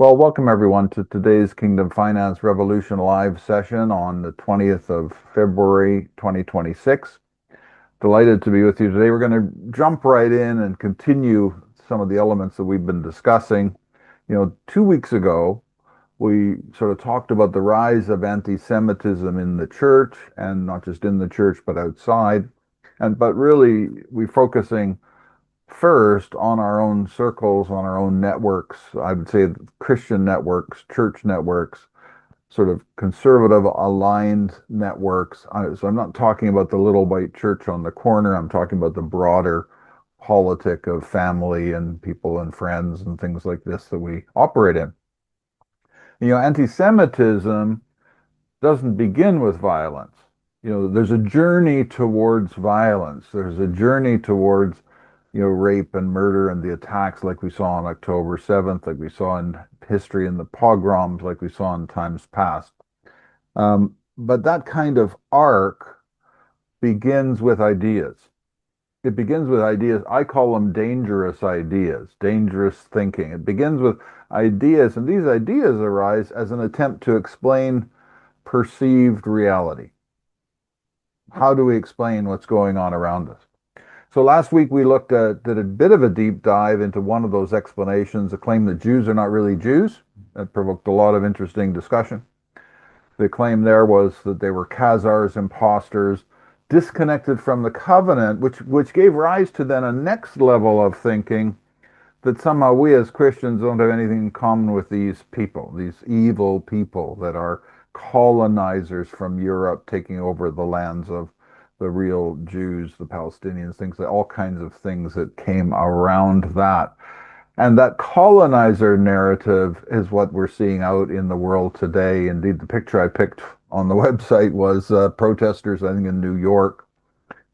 Well, welcome everyone to today's Kingdom Finance Revolution live session on the 20th of February, 2026. Delighted to be with you today. We're going to jump right in and continue some of the elements that we've been discussing. 2 weeks ago, we sort of talked about the rise of anti-Semitism in the church, and not just in the church, but outside. But really, we're focusing first on our own circles, on our own networks. I would say Christian networks, church networks, sort of conservative aligned networks. So I'm not talking about the little white church on the corner. I'm talking about the broader politic of family and people and friends and things like this that we operate in. Anti-Semitism doesn't begin with violence. There's a journey towards violence. There's a journey towards rape and murder and the attacks like we saw on October 7th, like we saw in history in the pogroms, like we saw in times past. But that kind of arc begins with ideas. It begins with ideas. I call them dangerous ideas, dangerous thinking. It begins with ideas, and these ideas arise as an attempt to explain perceived reality. How do we explain what's going on around us? So last week we did a bit of a deep dive into one of those explanations, the claim that Jews are not really Jews. That provoked a lot of interesting discussion. The claim there was that they were Khazars, imposters, disconnected from the covenant, which gave rise to then a next level of thinking that somehow we as Christians don't have anything in common with these people, these evil people that are colonizers from Europe taking over the lands of the real Jews, the Palestinians, things like all kinds of things that came around that. And that colonizer narrative is what we're seeing out in the world today. Indeed, the picture I picked on the website was protesters, I think, in New York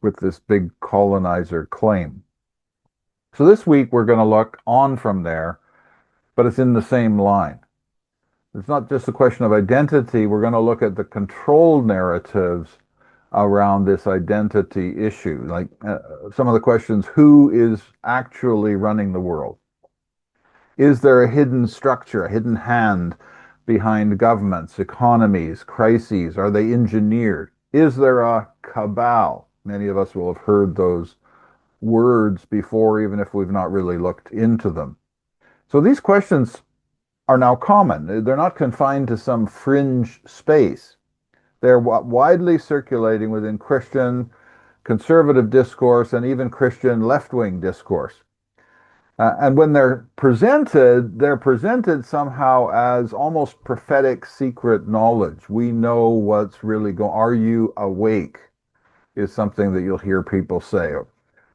with this big colonizer claim. So this week we're going to look on from there, but it's in the same line. It's not just a question of identity. We're going to look at the control narratives around this identity issue. Like some of the questions: who is actually running the world? Is there a hidden structure, a hidden hand behind governments, economies, crises? Are they engineered? Is there a cabal? Many of us will have heard those words before, even if we've not really looked into them. So these questions are now common. They're not confined to some fringe space. They're widely circulating within Christian conservative discourse and even Christian left-wing discourse. And when they're presented somehow as almost prophetic secret knowledge. We know what's really going on. Are you awake? Is something that you'll hear people say.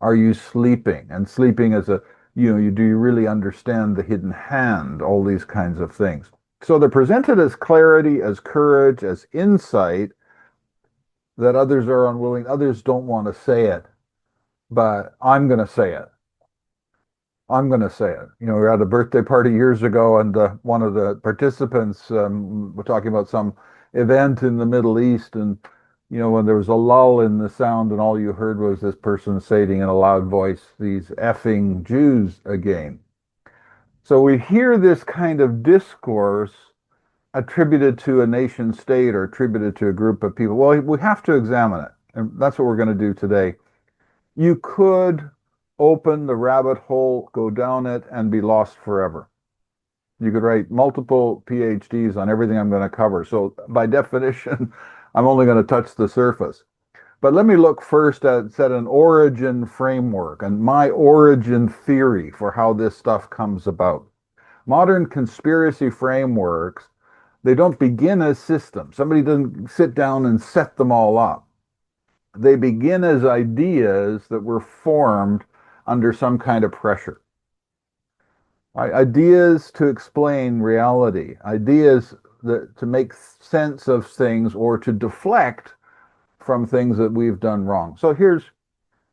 Are you sleeping? And sleeping is do you really understand the hidden hand? All these kinds of things. So they're presented as clarity, as courage, as insight that others are unwilling. Others don't want to say it, but I'm going to say it. I'm going to say it. We were at a birthday party years ago, and one of the participants were talking about some event in the Middle East, and when there was a lull in the sound, and all you heard was this person saying in a loud voice, "These effing Jews again." So we hear this kind of discourse attributed to a nation state or attributed to a group of people. Well, we have to examine it, and that's what we're going to do today. You could open the rabbit hole, go down it, and be lost forever. You could write multiple PhDs on everything I'm going to cover. So by definition, I'm only going to touch the surface. But let me look first at set an origin framework and my origin theory for how this stuff comes about. Modern conspiracy frameworks, they don't begin as systems. Somebody doesn't sit down and set them all up. They begin as ideas that were formed under some kind of pressure. Ideas to explain reality, ideas to make sense of things or to deflect from things that we've done wrong. So here's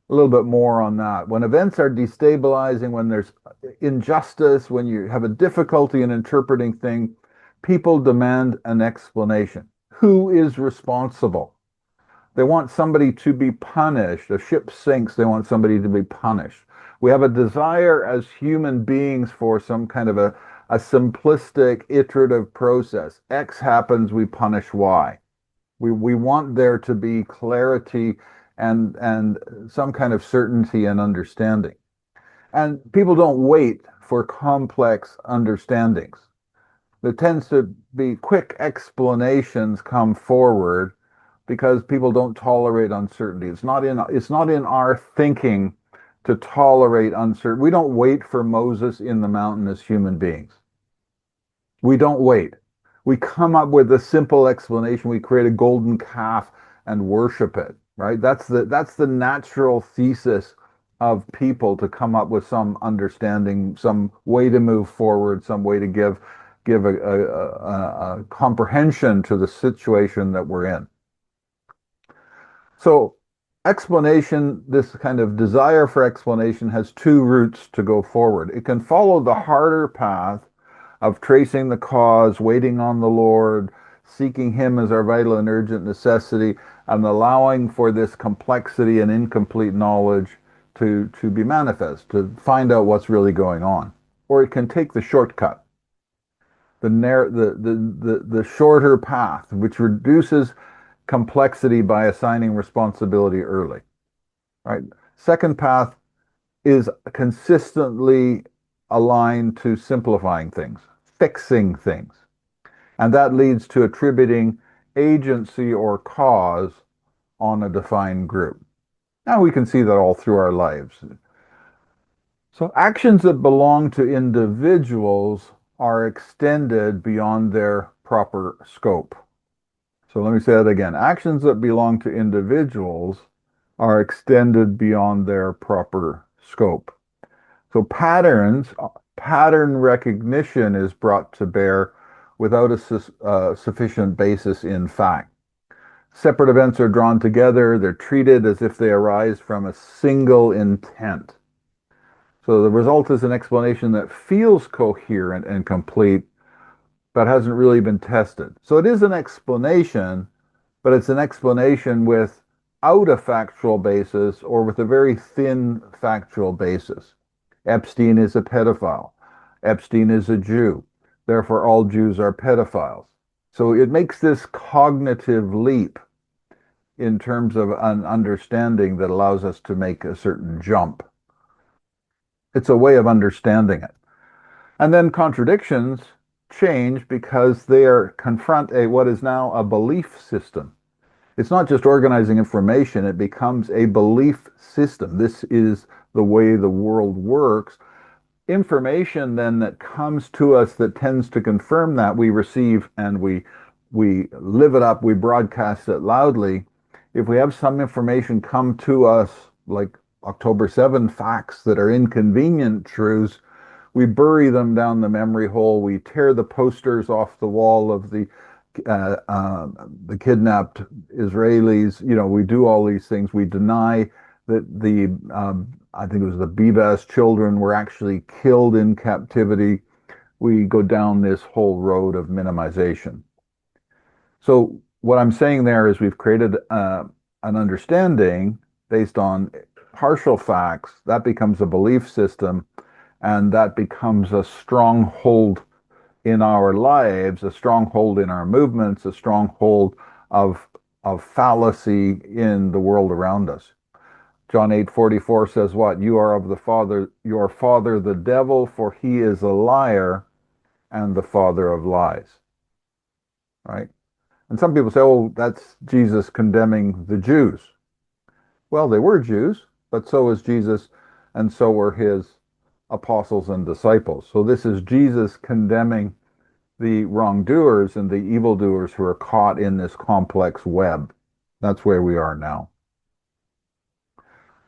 a little bit more on that. When events are destabilizing, when there's injustice, when you have a difficulty in interpreting things, people demand an explanation. Who is responsible? They want somebody to be punished. A ship sinks, they want somebody to be punished. We have a desire as human beings for some kind of a simplistic iterative process. X happens, we punish Y. We want there to be clarity and some kind of certainty and understanding. And people don't wait for complex understandings. There tends to be quick explanations come forward because people don't tolerate uncertainty. It's not in our thinking to tolerate uncertainty. We don't wait for Moses in the mountain as human beings. We don't wait. We come up with a simple explanation. We create a golden calf and worship it, right? That's the natural thesis of people, to come up with some understanding, some way to move forward, some way to give a comprehension to the situation that we're in. So explanation, this kind of desire for explanation, has two routes to go forward. It can follow the harder path of tracing the cause, waiting on the Lord, seeking Him as our vital and urgent necessity, and allowing for this complexity and incomplete knowledge to be manifest, to find out what's really going on. Or it can take the shortcut, the shorter path, which reduces complexity by assigning responsibility early. Right? Second path is consistently aligned to simplifying things, fixing things. And that leads to attributing agency or cause on a defined group. Now we can see that all through our lives. So actions that belong to individuals are extended beyond their proper scope. So let me say that again. Actions that belong to individuals are extended beyond their proper scope. So pattern recognition is brought to bear without a sufficient basis in fact. Separate events are drawn together. They're treated as if they arise from a single intent. So the result is an explanation that feels coherent and complete, but hasn't really been tested. So it is an explanation, but it's an explanation without a factual basis, or with a very thin factual basis. Epstein is a pedophile. Epstein is a Jew. Therefore, all Jews are pedophiles. So it makes this cognitive leap in terms of an understanding that allows us to make a certain jump. It's a way of understanding it. And then contradictions change because they confront what is now a belief system. It's not just organizing information, it becomes a belief system. This is the way the world works. Information then that comes to us that tends to confirm that, we receive and we live it up, we broadcast it loudly. If we have some information come to us, like October 7 facts that are inconvenient truths, we bury them down the memory hole. We tear the posters off the wall of the kidnapped Israelis. We do all these things. We deny that I think it was the Bibas children were actually killed in captivity. We go down this whole road of minimization. So what I'm saying there is we've created an understanding based on partial facts. That becomes a belief system, and that becomes a stronghold in our lives, a stronghold in our movements, a stronghold of fallacy in the world around us. John 8:44 says what? You are of your father the devil, for he is a liar and the father of lies. Right? And some people say, oh, that's Jesus condemning the Jews. Well, they were Jews, but so was Jesus, and so were his apostles and disciples. So this is Jesus condemning the wrongdoers and the evildoers who are caught in this complex web. That's where we are now.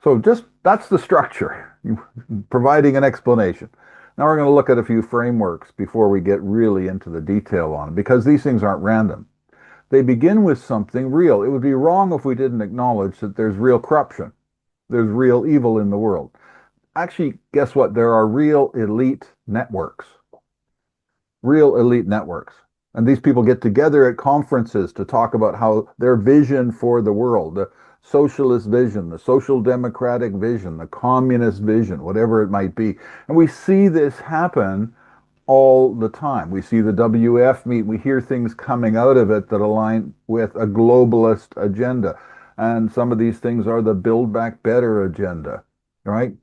So that's the structure, providing an explanation. Now we're going to look at a few frameworks before we get really into the detail on it, because these things aren't random. They begin with something real. It would be wrong if we didn't acknowledge that there's real corruption. There's real evil in the world. Actually, guess what? There are real elite networks. Real elite networks. And these people get together at conferences to talk about how their vision for the world, the socialist vision, the social democratic vision, the communist vision, whatever it might be. And we see this happen all the time. We see the WF meet, we hear things coming out of it that align with a globalist agenda. And some of these things are the Build Back Better agenda, right?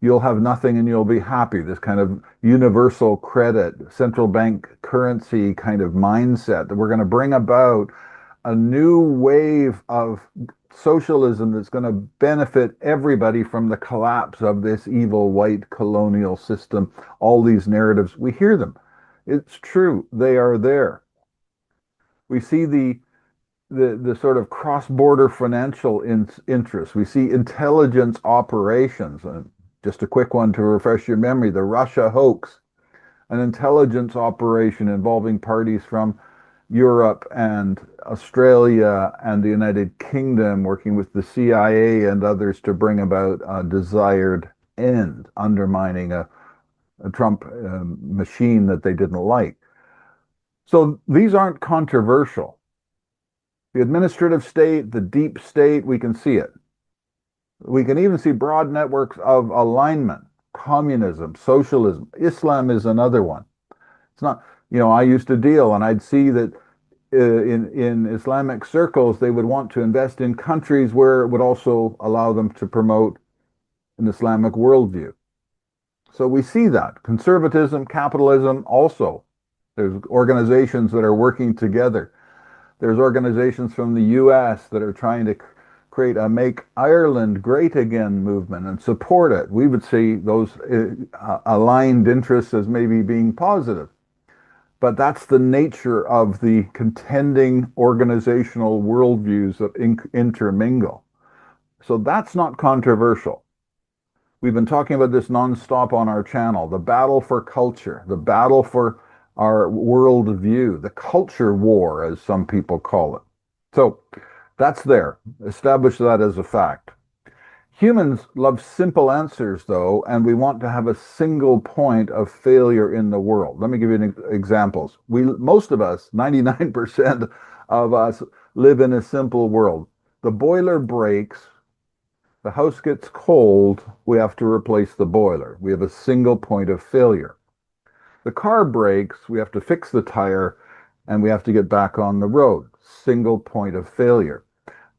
You'll have nothing and you'll be happy. This kind of universal credit, central bank currency kind of mindset that we're going to bring about a new wave of socialism that's going to benefit everybody from the collapse of this evil white colonial system. All these narratives, we hear them. It's true. They are there. We see the sort of cross-border financial interests. We see intelligence operations. Just a quick one to refresh your memory, the Russia hoax, an intelligence operation involving parties from Europe and Australia and the United Kingdom, working with the CIA and others to bring about a desired end, undermining a Trump machine that they didn't like. So these aren't controversial. The administrative state, the deep state, we can see it. We can even see broad networks of alignment, communism, socialism. Islam is another one. It's not, I used to deal and I'd see that in Islamic circles, they would want to invest in countries where it would also allow them to promote an Islamic worldview. So we see that. Conservatism, capitalism, also. There's organizations that are working together. There's organizations from the US that are trying to create a Make Ireland Great Again movement and support it. We would see those aligned interests as maybe being positive. But that's the nature of the contending organizational worldviews that intermingle. So that's not controversial. We've been talking about this nonstop on our channel, the battle for culture, the battle for our worldview, the culture war, as some people call it. So that's there. Establish that as a fact. Humans love simple answers, though, and we want to have a single point of failure in the world. Let me give you examples. Most of us, 99% of us, live in a simple world. The boiler breaks, the house gets cold, we have to replace the boiler. We have a single point of failure. The car breaks, we have to fix the tire, and we have to get back on the road. Single point of failure.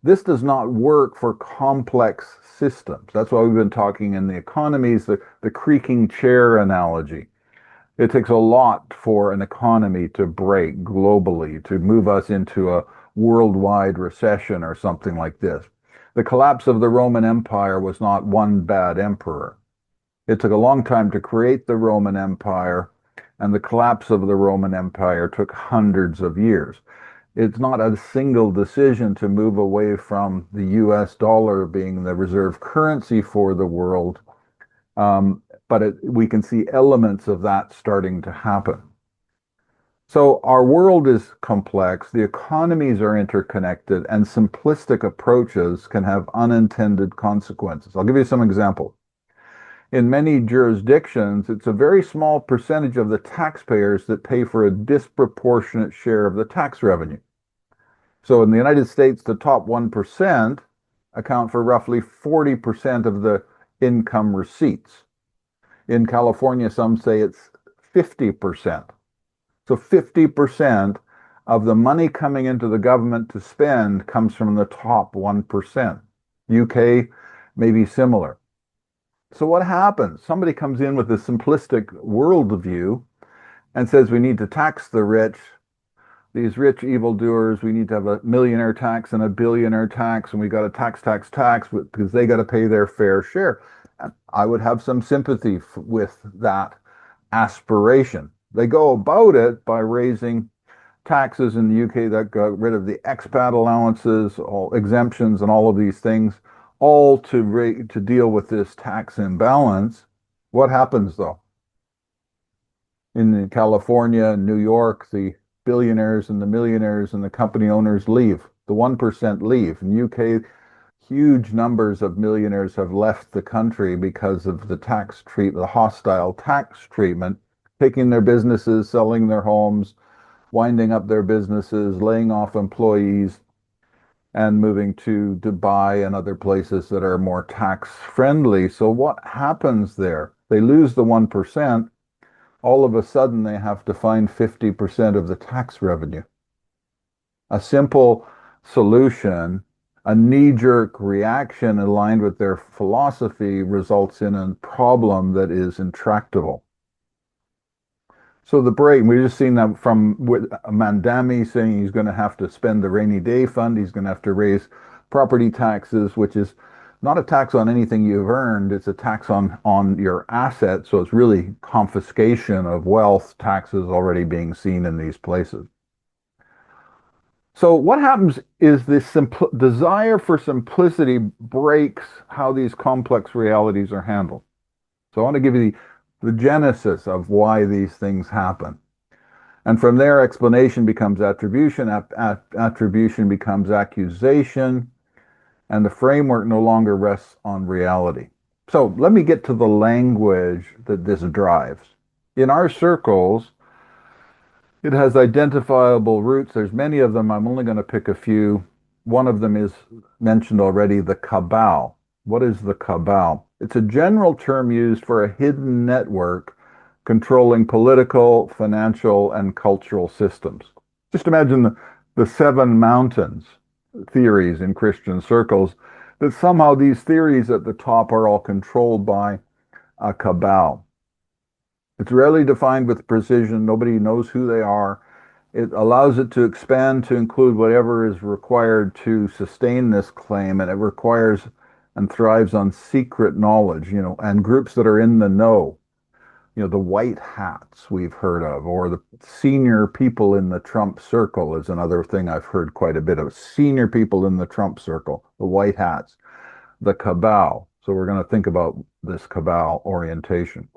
This does not work for complex systems. That's why we've been talking in the economies, the creaking chair analogy. It takes a lot for an economy to break globally, to move us into a worldwide recession or something like this. The collapse of the Roman Empire was not one bad emperor. It took a long time to create the Roman Empire, and the collapse of the Roman Empire took hundreds of years. It's not a single decision to move away from the US dollar being the reserve currency for the world, but we can see elements of that starting to happen. So our world is complex, the economies are interconnected, and simplistic approaches can have unintended consequences. I'll give you some examples. In many jurisdictions, it's a very small percentage of the taxpayers that pay for a disproportionate share of the tax revenue. So in the United States, the top 1% account for roughly 40% of the income receipts. In California, some say it's 50%. So 50% of the money coming into the government to spend comes from the top 1%. UK may be similar. So what happens? Somebody comes in with a simplistic worldview and says we need to tax the rich, these rich evildoers, we need to have a millionaire tax and a billionaire tax, and we got to tax because they got to pay their fair share. And I would have some sympathy with that aspiration. They go about it by raising taxes in the UK that got rid of the expat allowances, all exemptions, and all of these things, all to deal with this tax imbalance. What happens though? In California and New York, the billionaires and the millionaires and the company owners leave. The 1% leave. In UK, huge numbers of millionaires have left the country because of the tax treatment, the hostile tax treatment, taking their businesses, selling their homes, winding up their businesses, laying off employees, and moving to Dubai and other places that are more tax friendly. So what happens there? They lose the 1%. all of a sudden they have to find 50% of the tax revenue. A simple solution, a knee-jerk reaction aligned with their philosophy, results in a problem that is intractable. So the break, we've just seen that from Mandami saying he's going to have to spend the rainy day fund, he's going to have to raise property taxes, which is not a tax on anything you've earned, it's a tax on your assets. So it's really confiscation of wealth, taxes already being seen in these places. So what happens is this desire for simplicity breaks how these complex realities are handled. So I want to give you the genesis of why these things happen. And from there, explanation becomes attribution, attribution becomes accusation, and the framework no longer rests on reality. So let me get to the language that this drives. In our circles, it has identifiable roots. There's many of them. I'm only going to pick a few. One of them is mentioned already, the Cabal. What is the Cabal? It's a general term used for a hidden network controlling political, financial, and cultural systems. Just imagine the seven mountains theories in Christian circles, that somehow these theories at the top are all controlled by a cabal. It's rarely defined with precision. Nobody knows who they are. It allows it to expand to include whatever is required to sustain this claim, and it requires and thrives on secret knowledge, and groups that are in the know. The white hats we've heard of, or the senior people in the Trump circle is another thing I've heard quite a bit of. Senior people in the Trump circle, the white hats, the cabal. So we're going to think about this cabal orientation.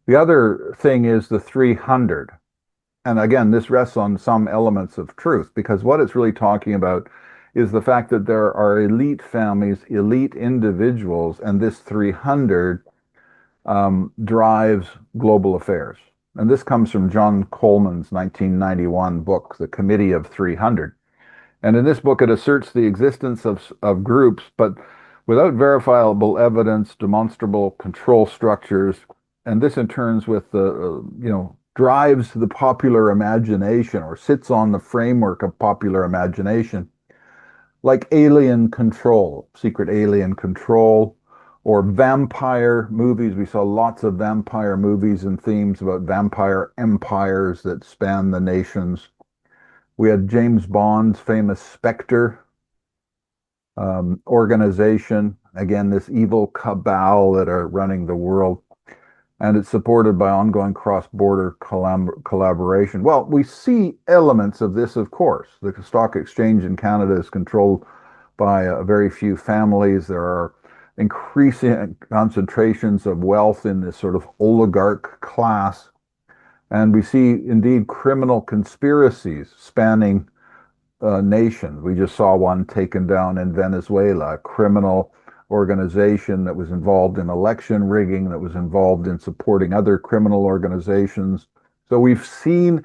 The other thing is the 300. And again, this rests on some elements of truth, because what it's really talking about is the fact that there are elite families, elite individuals, and this 300 drives global affairs. And this comes from John Coleman's 1991 book, The Committee of 300. And in this book, it asserts the existence of groups, but without verifiable evidence, demonstrable control structures. And this in turns with drives the popular imagination, or sits on the framework of popular imagination, like alien control, secret alien control, or vampire movies. We saw lots of vampire movies and themes about vampire empires that span the nations. We had James Bond's famous Spectre organization. Again, this evil cabal that are running the world. And it's supported by ongoing cross-border collaboration. Well, we see elements of this, of course. The stock exchange in Canada is controlled by a very few families. There are increasing concentrations of wealth in this sort of oligarch class. And we see indeed criminal conspiracies spanning nations. We just saw one taken down in Venezuela, a criminal organization that was involved in election rigging, that was involved in supporting other criminal organizations. So we've seen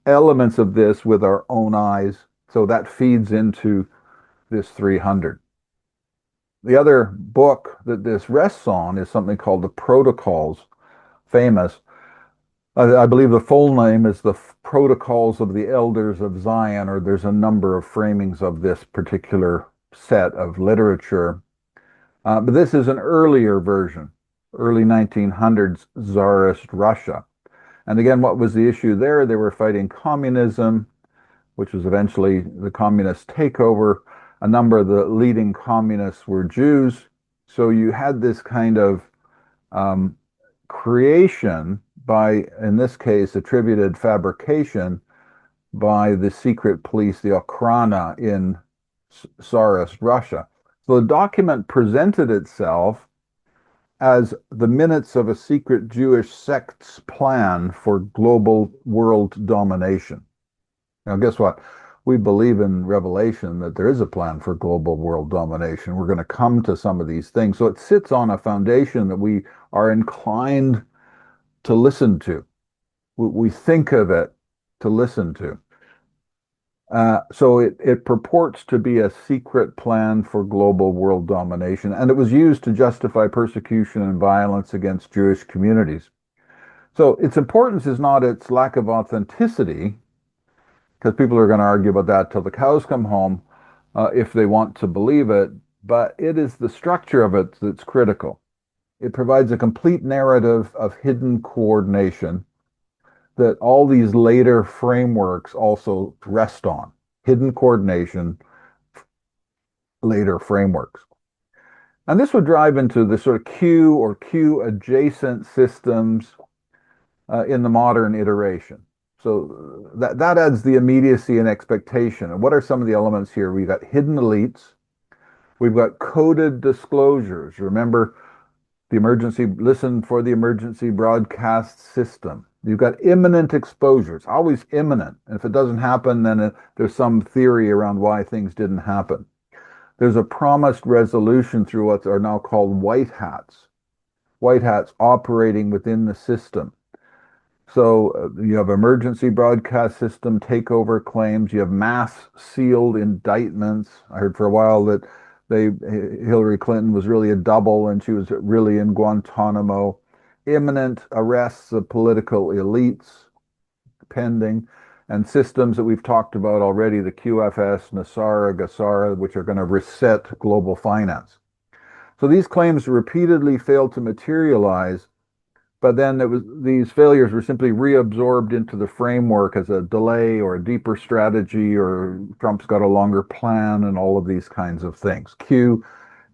elements of this with our own eyes. So that feeds into this 300. The other book that this rests on is something called the Protocols, famous. I believe the full name is the Protocols of the Elders of Zion, or there's a number of framings of this particular set of literature. But this is an earlier version, early 1900s Tsarist Russia. And again, what was the issue there? They were fighting communism, which was eventually the communist takeover. A number of the leading communists were Jews. So you had this kind of creation by, in this case, attributed fabrication by the secret police, the Okhrana in Tsarist Russia. So the document presented itself as the minutes of a secret Jewish sect's plan for global world domination. Now, guess what? We believe in Revelation that there is a plan for global world domination. We're going to come to some of these things. So it sits on a foundation that we are inclined to listen to. We think of it to listen to. So it purports to be a secret plan for global world domination, and it was used to justify persecution and violence against Jewish communities. So its importance is not its lack of authenticity, because people are going to argue about that till the cows come home, if they want to believe it, but it is the structure of it that's critical. It provides a complete narrative of hidden coordination that all these later frameworks also rest on. Hidden coordination, later frameworks. And this would drive into the sort of Q or Q adjacent systems in the modern iteration. So that adds the immediacy and expectation. And what are some of the elements here? We've got hidden elites. We've got coded disclosures. Remember listen for the emergency broadcast system. You've got imminent exposures, always imminent. And if it doesn't happen, then there's some theory around why things didn't happen. There's a promised resolution through what are now called white hats. White hats operating within the system. So you have emergency broadcast system takeover claims. You have mass sealed indictments. I heard for a while that Hillary Clinton was really a double and she was really in Guantanamo. Imminent arrests of political elites pending, and systems that we've talked about already, the QFS, NASARA, GASARA, which are going to reset global finance. So these claims repeatedly failed to materialize, but then these failures were simply reabsorbed into the framework as a delay or a deeper strategy, or Trump's got a longer plan, and all of these kinds of things. Q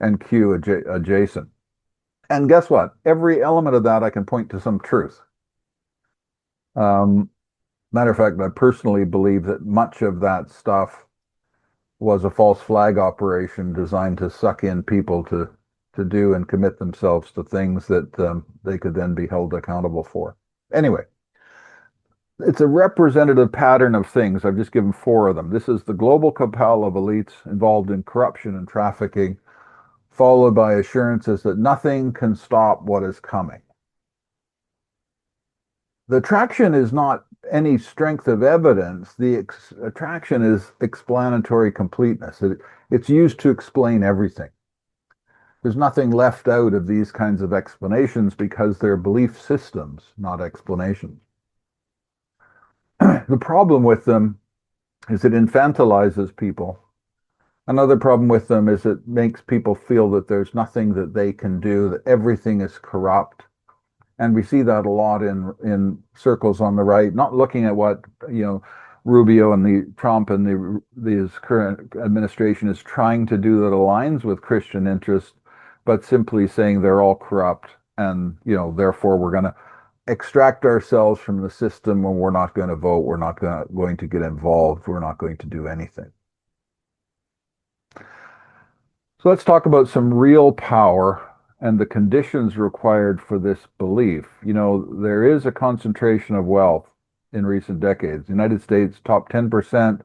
and Q adjacent. And guess what? Every element of that I can point to some truth. Matter of fact, I personally believe that much of that stuff was a false flag operation designed to suck in people to do and commit themselves to things that they could then be held accountable for. Anyway, it's a representative pattern of things. I've just given 4 of them. This is the global cabal of elites involved in corruption and trafficking, followed by assurances that nothing can stop what is coming. The attraction is not any strength of evidence. The attraction is explanatory completeness. It's used to explain everything. There's nothing left out of these kinds of explanations because they're belief systems, not explanations. The problem with them is it infantilizes people. Another problem with them is it makes people feel that there's nothing that they can do, that everything is corrupt. And we see that a lot in circles on the right, not looking at what, Rubio and the Trump and his current administration is trying to do that aligns with Christian interests, but simply saying they're all corrupt, and therefore we're going to extract ourselves from the system, and we're not going to vote, we're not going to get involved, we're not going to do anything. So let's talk about some real power and the conditions required for this belief. There is a concentration of wealth in recent decades. The United States, top 10%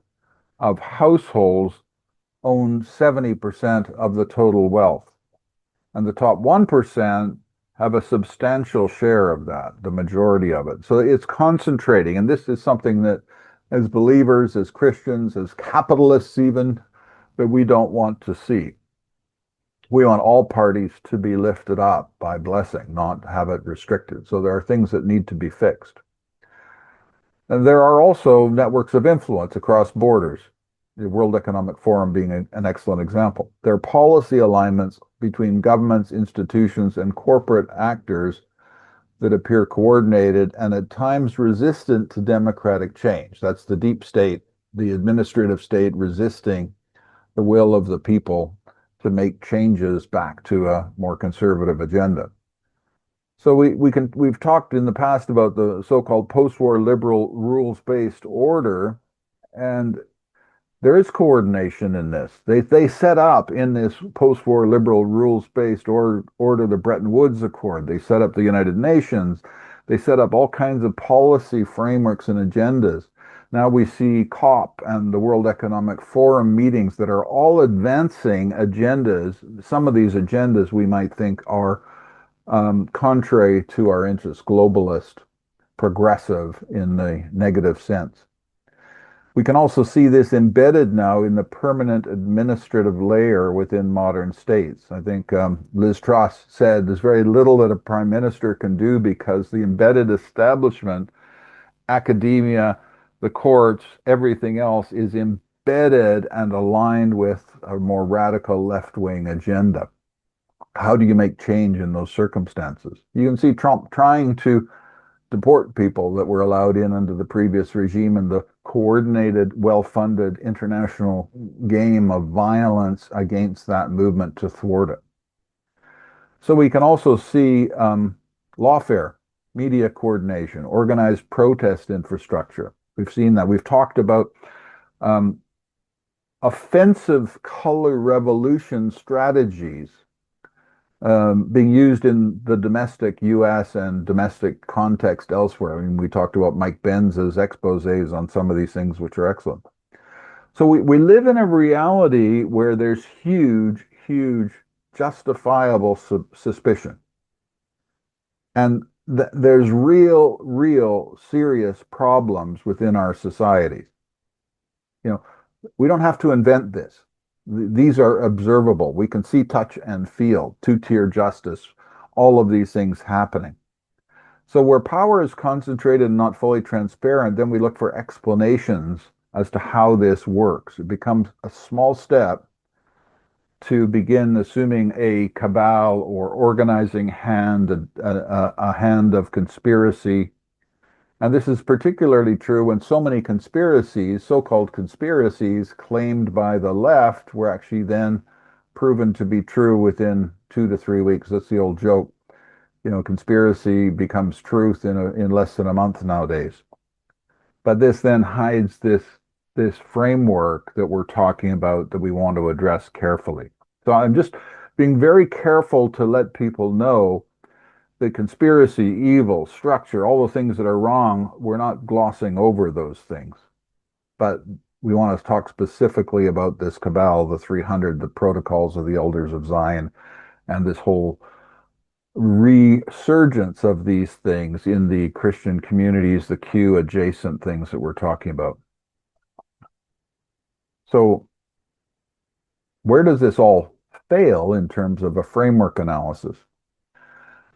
of households own 70% of the total wealth. And the top 1% have a substantial share of that, the majority of it. So it's concentrating. And this is something that, as believers, as Christians, as capitalists even, that we don't want to see. We want all parties to be lifted up by blessing, not have it restricted. So there are things that need to be fixed. And there are also networks of influence across borders, the World Economic Forum being an excellent example. There are policy alignments between governments, institutions, and corporate actors that appear coordinated and at times resistant to democratic change. That's the deep state, the administrative state resisting the will of the people to make changes back to a more conservative agenda. So we've talked in the past about the so-called post-war liberal rules-based order, and there is coordination in this. They set up in this post-war liberal rules-based order the Bretton Woods Accord. They set up the United Nations. They set up all kinds of policy frameworks and agendas. Now we see COP and the World Economic Forum meetings that are all advancing agendas. Some of these agendas we might think are contrary to our interests, globalist, progressive in the negative sense. We can also see this embedded now in the permanent administrative layer within modern states. I think Liz Truss said there's very little that a prime minister can do because the embedded establishment, academia, the courts, everything else is embedded and aligned with a more radical left-wing agenda. How do you make change in those circumstances? You can see Trump trying to deport people that were allowed in under the previous regime and the coordinated, well-funded international game of violence against that movement to thwart it. So we can also see lawfare, media coordination, organized protest infrastructure. We've seen that. We've talked about um, offensive color revolution strategies being used in the domestic US and domestic context elsewhere. I mean, we talked about Mike Benz's exposés on some of these things, which are excellent. So we live in a reality where there's huge, huge justifiable suspicion. And there's real serious problems within our societies. You know, we don't have to invent this. These are observable. We can see, touch, and feel, two-tier justice, all of these things happening. So where power is concentrated and not fully transparent, then we look for explanations as to how this works. It becomes a small step to begin assuming a cabal or organizing hand, a hand of conspiracy. And this is particularly true when so many conspiracies, so-called conspiracies claimed by the left, were actually then proven to be true within 2 to 3 weeks. That's the old joke. You know, conspiracy becomes truth in less than a month nowadays. But this then hides this framework that we're talking about that we want to address carefully. So I'm just being very careful to let people know the conspiracy, evil, structure, all the things that are wrong, we're not glossing over those things. But we want to talk specifically about this cabal, the 300, the protocols of the elders of Zion, and this whole resurgence of these things in the Christian communities, the Q adjacent things that we're talking about. So where does this all fail in terms of a framework analysis?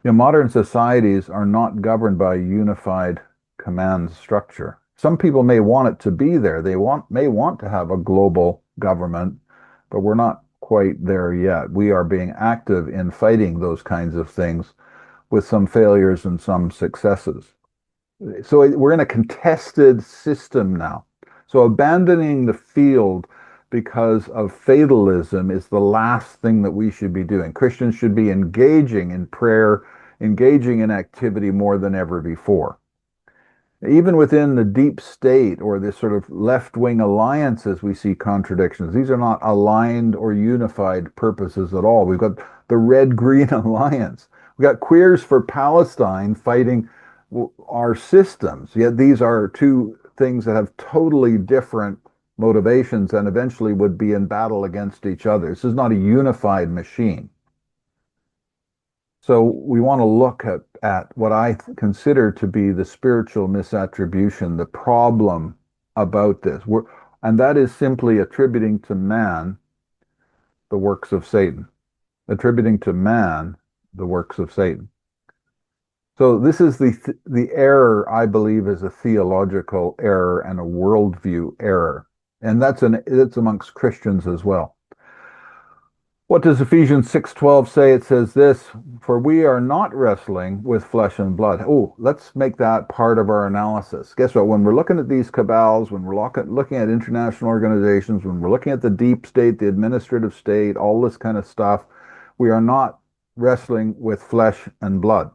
You know, modern societies are not governed by a unified command structure. Some people may want it to be there. They may want to have a global government, but we're not quite there yet. We are being active in fighting those kinds of things with some failures and some successes. So we're in a contested system now. So abandoning the field because of fatalism is the last thing that we should be doing. Christians should be engaging in prayer, engaging in activity more than ever before. Even within the deep state or this sort of left-wing alliances, we see contradictions. These are not aligned or unified purposes at all. We've got the Red-Green Alliance. We've got Queers for Palestine fighting our systems. Yet these are two things that have totally different motivations and eventually would be in battle against each other. This is not a unified machine. So we want to look at what I consider to be the spiritual misattribution, the problem about this. And that is simply attributing to man the works of Satan. Attributing to man the works of Satan. So this is the error, I believe, is a theological error and a worldview error. And it's amongst Christians as well. What does Ephesians 6:12 say? It says this, for we are not wrestling with flesh and blood. Oh, let's make that part of our analysis. Guess what? When we're looking at these cabals, when we're looking at international organizations, when we're looking at the deep state, the administrative state, all this kind of stuff, we are not wrestling with flesh and blood.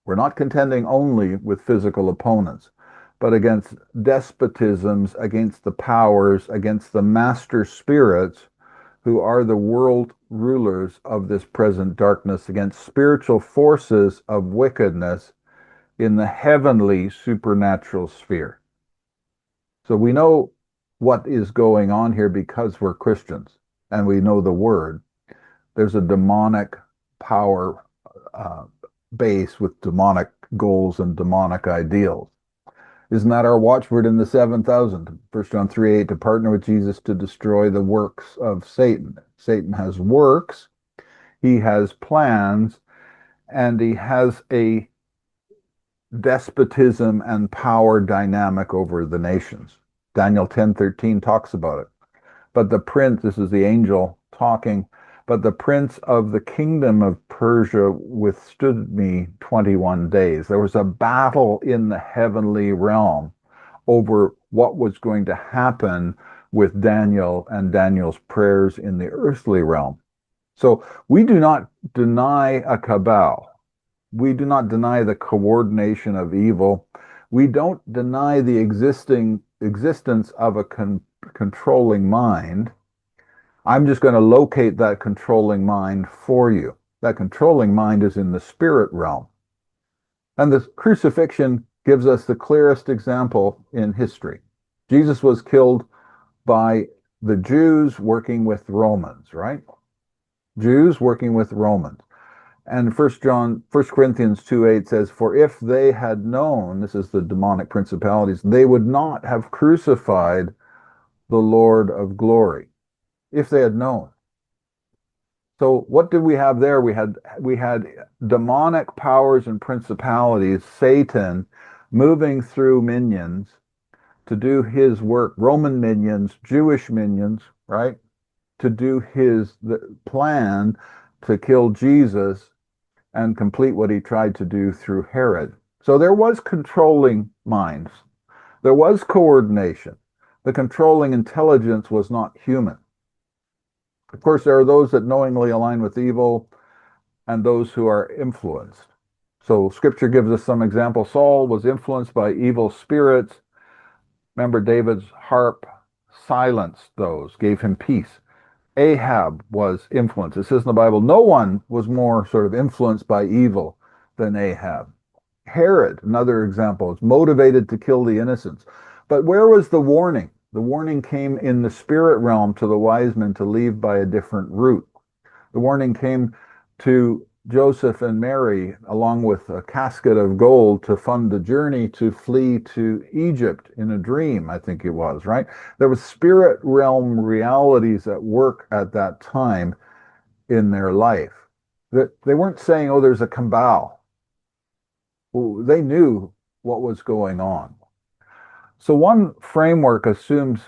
We're not contending only with physical opponents, but against despotisms, against the powers, against the master spirits who are the world rulers of this present darkness, against spiritual forces of wickedness in the heavenly supernatural sphere. So we know what is going on here because we're Christians and we know the word. There's a demonic power base with demonic goals and demonic ideals. Isn't that our watchword in the 7,000? 1 John 3:8, to partner with Jesus to destroy the works of Satan. Satan has works, he has plans, and he has a despotism and power dynamic over the nations. Daniel 10:13 talks about it. But the prince, this is the angel talking, but the prince of the kingdom of Persia withstood me 21 days. There was a battle in the heavenly realm over what was going to happen with Daniel and Daniel's prayers in the earthly realm. So we do not deny a cabal. We do not deny the coordination of evil. We don't deny the existence of a controlling mind. I'm just going to locate that controlling mind for you. That controlling mind is in the spirit realm. And the crucifixion gives us the clearest example in history. Jesus was killed by the Jews working with Romans, right? Jews working with Romans. And 1 Corinthians 2:8 says, for if they had known, this is the demonic principalities, they would not have crucified the Lord of glory, if they had known. So what did we have there? We had demonic powers and principalities, Satan, moving through minions to do his work, Roman minions, Jewish minions, right? To do the plan to kill Jesus and complete what he tried to do through Herod. So there was controlling minds. There was coordination. The controlling intelligence was not human. Of course, there are those that knowingly align with evil and those who are influenced. So scripture gives us some examples. Saul was influenced by evil spirits. Remember, David's harp silenced those, gave him peace. Ahab was influenced. It says in the Bible, no one was more sort of influenced by evil than Ahab. Herod, another example, is motivated to kill the innocents. But where was the warning? The warning came in the spirit realm to the wise men to leave by a different route. The warning came to Joseph and Mary, along with a casket of gold, to fund the journey to flee to Egypt in a dream, I think it was, right? There was spirit realm realities at work at that time in their life. That they weren't saying, oh, there's a cabal. Well, they knew what was going on. So one framework assumes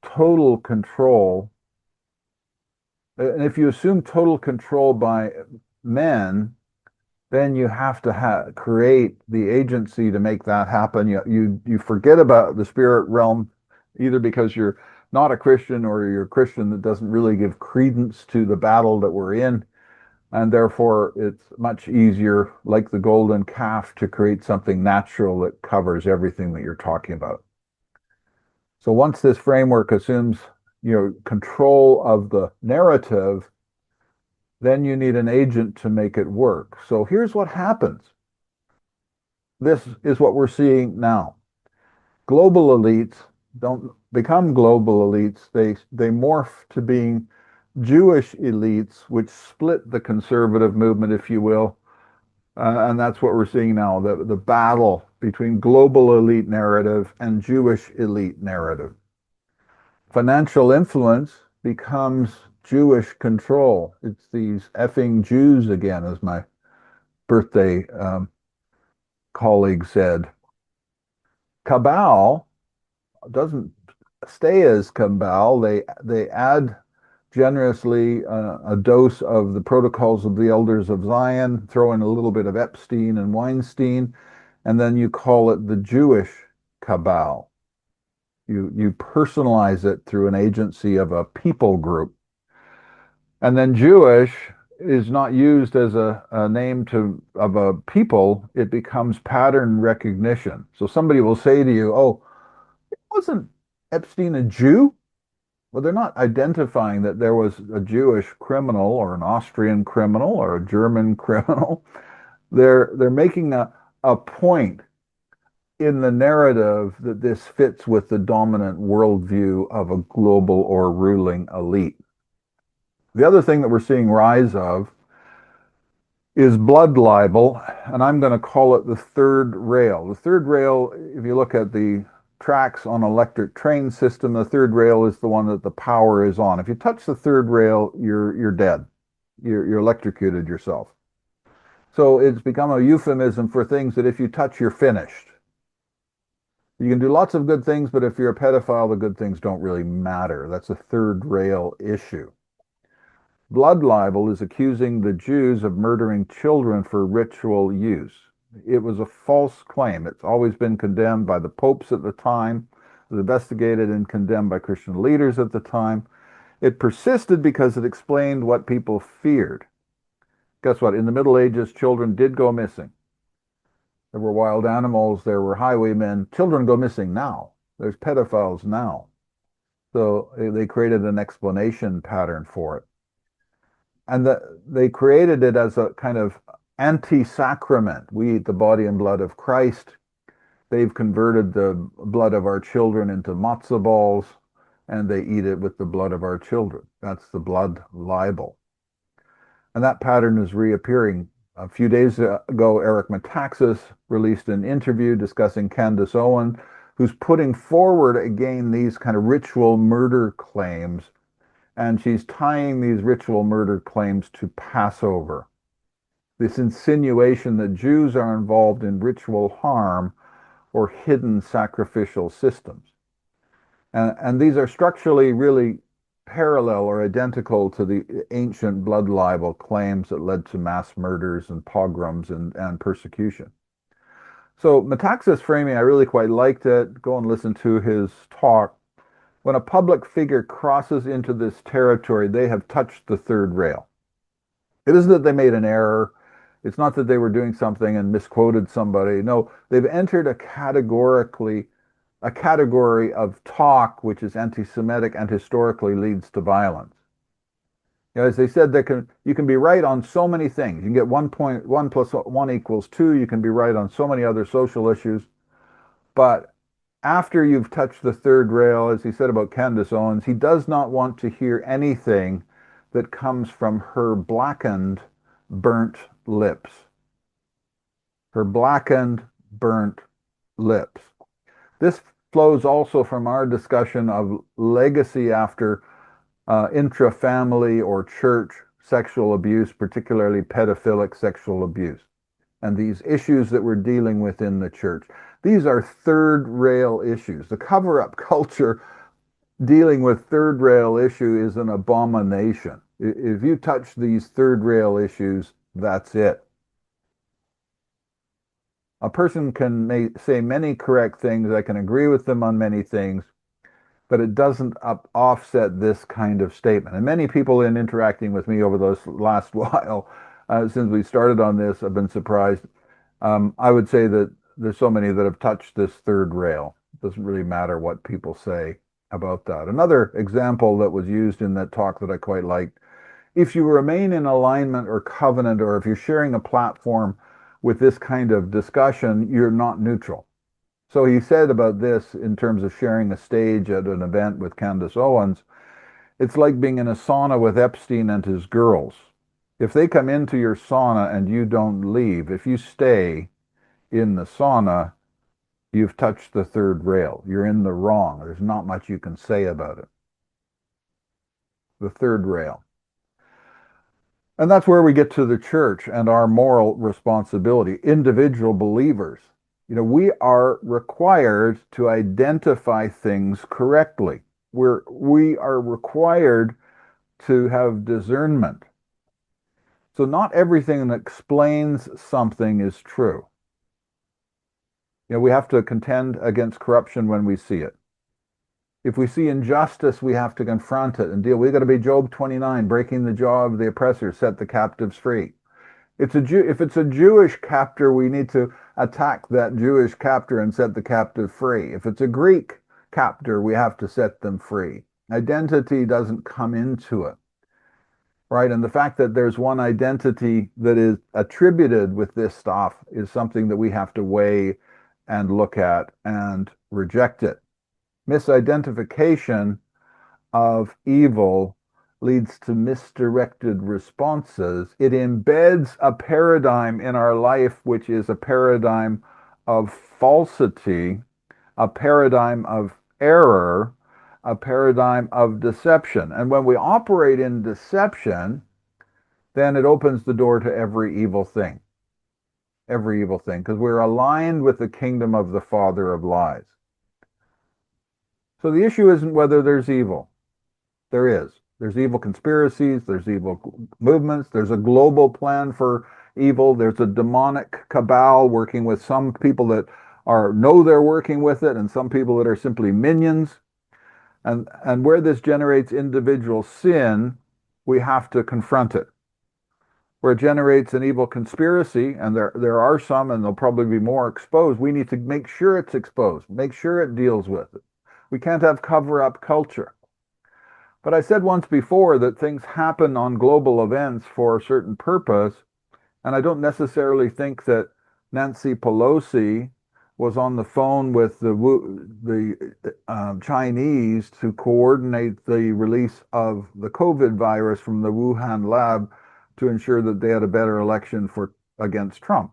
total control. And if you assume total control by men, then you have to create the agency to make that happen. You forget about the spirit realm, either because you're not a Christian or you're a Christian that doesn't really give credence to the battle that we're in. And therefore, it's much easier, like the golden calf, to create something natural that covers everything that you're talking about. So once this framework assumes, control of the narrative, then you need an agent to make it work. So here's what happens. This is what we're seeing now. Global elites don't become global elites. They morph to being Jewish elites, which split the conservative movement, if you will. And that's what we're seeing now, the battle between global elite narrative and Jewish elite narrative. Financial influence becomes Jewish control. It's these effing Jews again, as my birthday colleague said. Cabal doesn't stay as cabal. They add generously a dose of the protocols of the elders of Zion, throw in a little bit of Epstein and Weinstein, and then you call it the Jewish cabal. You personalize it through an agency of a people group. And then Jewish is not used as a name of a people. It becomes pattern recognition. So somebody will say to you, oh, wasn't Epstein a Jew? Well, they're not identifying that there was a Jewish criminal or an Austrian criminal or a German criminal. They're making a point in the narrative that this fits with the dominant worldview of a global or ruling elite. The other thing that we're seeing rise of is blood libel, and I'm going to call it the third rail. The third rail, if you look at the tracks on an electric train system, the third rail is the one that the power is on. If you touch the third rail, you're dead. You're electrocuted yourself. So it's become a euphemism for things that if you touch, you're finished. You can do lots of good things, but if you're a pedophile, the good things don't really matter. That's a third rail issue. Blood libel is accusing the Jews of murdering children for ritual use. It was a false claim. It's always been condemned by the popes at the time, it was investigated and condemned by Christian leaders at the time. It persisted because it explained what people feared. Guess what? In the Middle Ages, children did go missing. There were wild animals, there were highwaymen. Children go missing now. There's pedophiles now. So they created an explanation pattern for it. And they created it as a kind of anti-sacrament. We eat the body and blood of Christ. They've converted the blood of our children into matzah balls, and they eat it with the blood of our children. That's the blood libel. And that pattern is reappearing. A few days ago, Eric Metaxas released an interview discussing Candace Owen, who's putting forward again these kind of ritual murder claims, and she's tying these ritual murder claims to Passover. This insinuation that Jews are involved in ritual harm or hidden sacrificial systems. And these are structurally really parallel or identical to the ancient blood libel claims that led to mass murders and pogroms and persecution. So Metaxas' framing, I really quite liked it. Go and listen to his talk. When a public figure crosses into this territory, they have touched the third rail. It isn't that they made an error. It's not that they were doing something and misquoted somebody. No, they've entered a category of talk which is anti-Semitic and historically leads to violence. You know, as they said, you can be right on so many things. You can get 1 plus 1 equals 2. You can be right on so many other social issues. But after you've touched the third rail, as he said about Candace Owens, he does not want to hear anything that comes from her blackened, burnt lips. Her blackened, burnt lips. This flows also from our discussion of legacy after intra-family or church sexual abuse, particularly pedophilic sexual abuse, and these issues that we're dealing with in the church. These are third rail issues. The cover-up culture dealing with third rail issue is an abomination. If you touch these third rail issues, that's it. A person can say many correct things. I can agree with them on many things, but it doesn't offset this kind of statement. And many people in interacting with me over those last while, since we started on this, have been surprised. I would say that there's so many that have touched this third rail. It doesn't really matter what people say about that. Another example that was used in that talk that I quite liked, if you remain in alignment or covenant, or if you're sharing a platform with this kind of discussion, you're not neutral. So he said about this in terms of sharing a stage at an event with Candace Owens, it's like being in a sauna with Epstein and his girls. If they come into your sauna and you don't leave, if you stay in the sauna, you've touched the third rail. You're in the wrong. There's not much you can say about it. The third rail. And that's where we get to the church and our moral responsibility. Individual believers, you know, we are required to identify things correctly. We are required to have discernment. So not everything that explains something is true. You know, we have to contend against corruption when we see it. If we see injustice, we have to confront it and deal. We've got to be Job 29, breaking the jaw of the oppressor, set the captives free. If it's a Jewish captor, we need to attack that Jewish captor and set the captive free. If it's a Greek captor, we have to set them free. Identity doesn't come into it, right? And the fact that there's one identity that is attributed with this stuff is something that we have to weigh and look at and reject it. Misidentification of evil leads to misdirected responses. It embeds a paradigm in our life, which is a paradigm of falsity, a paradigm of error, a paradigm of deception. And when we operate in deception, then it opens the door to every evil thing, because we're aligned with the kingdom of the father of lies. So the issue isn't whether there's evil. There is. There's evil conspiracies, there's evil movements, there's a global plan for evil, there's a demonic cabal working with some people that know they're working with it, and some people that are simply minions. And where this generates individual sin, we have to confront it. Where it generates an evil conspiracy, and there are some, and there'll probably be more exposed, we need to make sure it's exposed, make sure it deals with it. We can't have cover-up culture. But I said once before that things happen on global events for a certain purpose, and I don't necessarily think that Nancy Pelosi was on the phone with the Chinese to coordinate the release of the COVID virus from the Wuhan lab to ensure that they had a better election against Trump.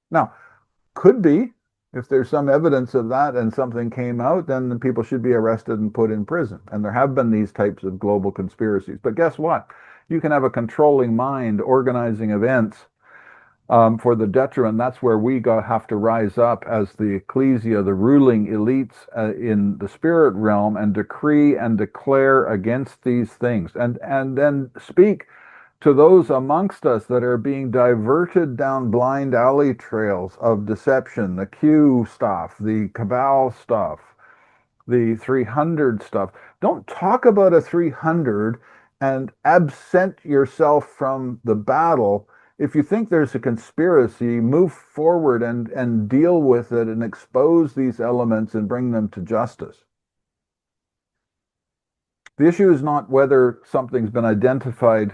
Now, could be. If there's some evidence of that and something came out, then the people should be arrested and put in prison. And there have been these types of global conspiracies. But guess what? You can have a controlling mind organizing events for the detriment. That's where we have to rise up as the ecclesia, the ruling elites in the spirit realm, and decree and declare against these things, and then speak to those amongst us that are being diverted down blind alley trails of deception, the Q stuff, the Cabal stuff, the 300 stuff. Don't talk about a 300 and absent yourself from the battle. If you think there's a conspiracy, move forward and deal with it and expose these elements and bring them to justice. The issue is not whether something's been identified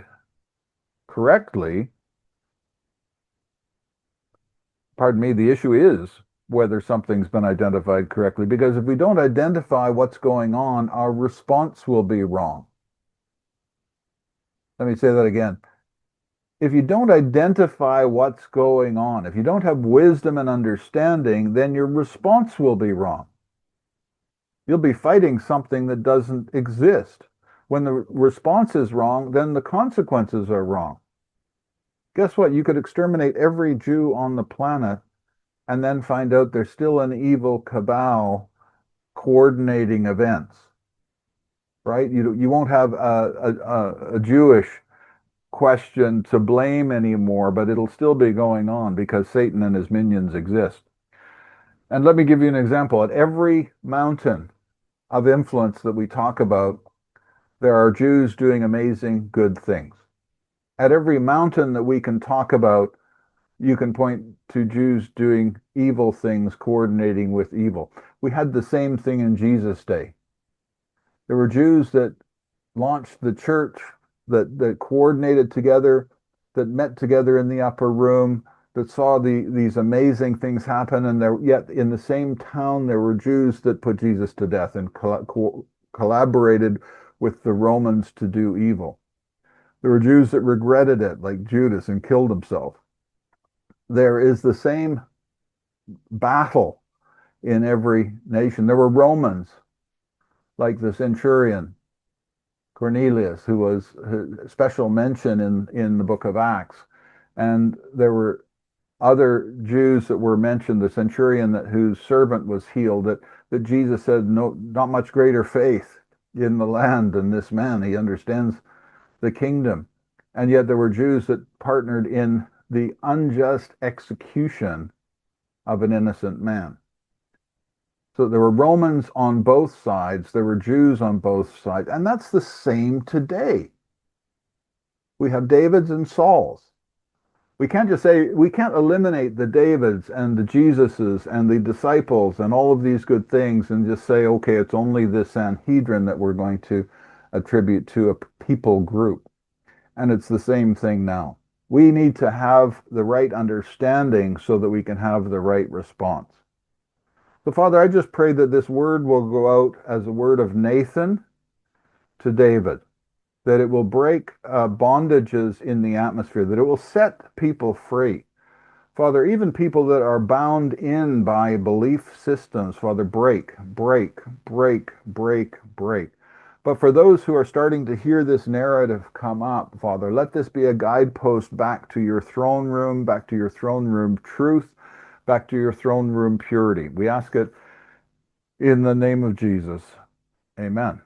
correctly. Pardon me, the issue is whether something's been identified correctly, because if we don't identify what's going on, our response will be wrong. Let me say that again. If you don't identify what's going on, if you don't have wisdom and understanding, then your response will be wrong. You'll be fighting something that doesn't exist. When the response is wrong, then the consequences are wrong. Guess what? You could exterminate every Jew on the planet and then find out there's still an evil cabal coordinating events, right? You won't have a Jewish question to blame anymore, but it'll still be going on because Satan and his minions exist. And let me give you an example. At every mountain of influence that we talk about, there are Jews doing amazing good things. At every mountain that we can talk about, you can point to Jews doing evil things, coordinating with evil. We had the same thing in Jesus' day. There were Jews that launched the church, that coordinated together, that met together in the upper room, that saw these amazing things happen, and yet in the same town there were Jews that put Jesus to death and collaborated with the Romans to do evil. There were Jews that regretted it, like Judas, and killed himself. There is the same battle in every nation. There were Romans, like the centurion Cornelius, who was a special mention in the book of Acts. And there were other Jews that were mentioned, the centurion whose servant was healed, that Jesus said, no, not much greater faith in the land than this man. He understands the kingdom. And yet there were Jews that partnered in the unjust execution of an innocent man. So there were Romans on both sides, there were Jews on both sides, and that's the same today. We have Davids and Sauls. We can't eliminate the Davids and the Jesuses and the disciples and all of these good things and just say, okay, it's only this Sanhedrin that we're going to attribute to a people group. And it's the same thing now. We need to have the right understanding so that we can have the right response. So, Father, I just pray that this word will go out as a word of Nathan to David. that it will break bondages in the atmosphere, that it will set people free. Father, even people that are bound in by belief systems, Father, break, break, break, break, break. But for those who are starting to hear this narrative come up, Father, let this be a guidepost back to your throne room, back to your throne room truth, back to your throne room purity. We ask it in the name of Jesus. Amen.